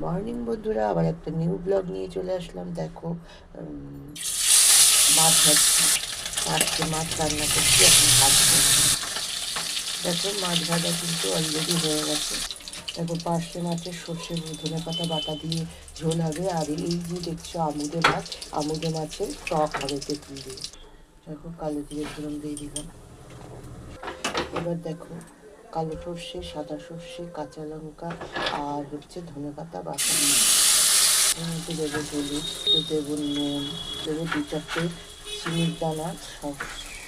Morning বন্ধুরা, আবার একটা নিউ ব্লগ নিয়ে চলে আসলাম। দেখো মাছ ভাজছি, মাছ রান্না করছি, এখন ভাজছি। দেখো মাছ ভাজা কিন্তু অলরেডি হয়ে গেছে। দেখো পার্শে মাছের সর্ষে ধনে পাতা বাটা দিয়ে ঝোল হবে। আর এই যে দেখছো আমুদে মাছ, আমুদে মাছের টক হবে তেঁতুল দিয়ে। দেখো কালো দিয়ে ফোড়ন দিয়ে দিলাম। এবার দেখো কালো সর্ষে, সাদা সর্ষে, কাঁচা লঙ্কা আর হচ্ছে ধনে পাতা বাটা, মধ্যে দেবো হলুদ, দেবো নুন, দেবো 2-4টে চিনির দানা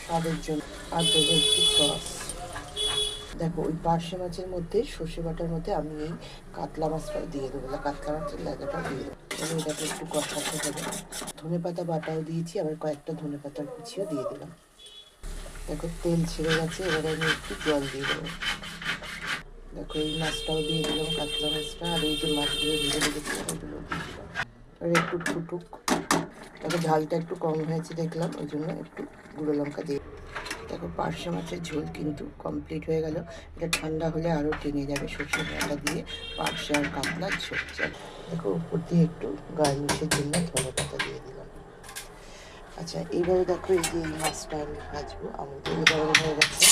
স্বাদের জন্য, আর দেবো একটু সস। দেখো ওই পার্শে মাছের মধ্যে সর্ষে বাটার মধ্যে আমি এই কাতলা মাছটাও দিয়ে দেবো, কাতলা মাছের লেগাটাও দিয়ে দেবো। তাহলে এটাকে একটু কষাতে হবে। ধনে পাতা বাটাও দিয়েছি, আবার কয়েকটা ধনে পাতার কুচিও দিয়ে দিলাম। দেখো তেল ছেড়ে গেছে, এবার আমি একটু জল দিয়ে দেবো। দেখো এই মাছটাও দিয়ে দিলাম, কাতলা মাছটা, আর এই যে মাছগুলো ভেজে রেখেছিলাম ওগুলো দিয়ে দিলাম। আর একটু ফুটুক। দেখো ঝালটা একটু কম হয়েছে দেখলাম, ওই জন্য একটু গুঁড়ো লঙ্কা দিয়ে। দেখো পার্শে মাছের ঝোল কিন্তু কমপ্লিট হয়ে গেল। এটা ঠান্ডা হলে আরও টেনে যাবে সর্ষে বাটা দিয়ে পার্শে আর কাতলার ঝোল। দেখো উপর দিয়ে একটু গার্নিশের জন্য ধনে পাতা দিয়ে দিলাম। আচ্ছা এইবারে দেখো এই যে এই মাছটা আমি ভাজবো, আমাদের এবারে হয়ে গেছে।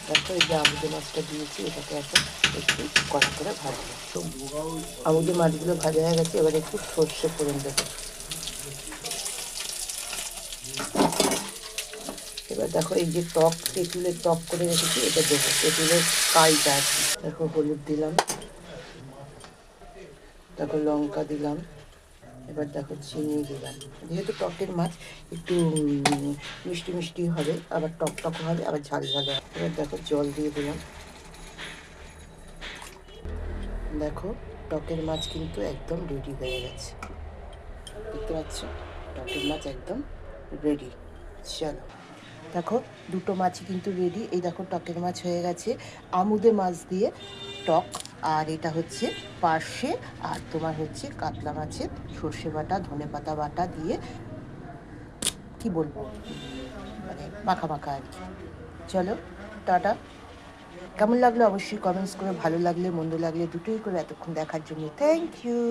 দেখো এই যে আমুদে মাছটা দিয়েছি, এটাকে এখন একটু কড়া করে ভাজবো। আমুদে মাছগুলো ভাজা হয়ে গেছে, এবার একটু সর্ষে ফোড়ন দেবো। এবার দেখো এই যে টক, তেঁতুলের টক করে রেখেছি, এটা দেবো, তেঁতুলের কাইটা আছে। দেখো হলুদ দিলাম, দেখো লঙ্কা দিলাম, এবার দেখো চিনি দিলাম। যেহেতু টকের মাছ একটু মিষ্টি মিষ্টি হবে, আবার টক টক হবে, আবার ঝাল ঝাল হবে। এবার দেখো জল দিয়ে দিলাম। দেখো টকের মাছ কিন্তু একদম রেডি হয়ে গেছে, দেখতে পাচ্ছ টকের মাছ একদম রেডি। চলো দেখো দুটো মাছই কিন্তু রেডি। এই দেখো টকের মাছ হয়ে গেছে আমুদে মাছ দিয়ে টক, আর এটা হচ্ছে পার্শে আর তোমার হচ্ছে কাতলা মাছের সর্ষে বাটা ধনে পাতা বাটা দিয়ে কি বলবো, মানে মাখা মাখা আর কি। চলো টাটা। কেমন লাগলো অবশ্যই কমেন্টস করে, ভালো লাগলে মন্দ লাগলে দুটোই করে এতক্ষণ দেখার জন্য থ্যাংক ইউ।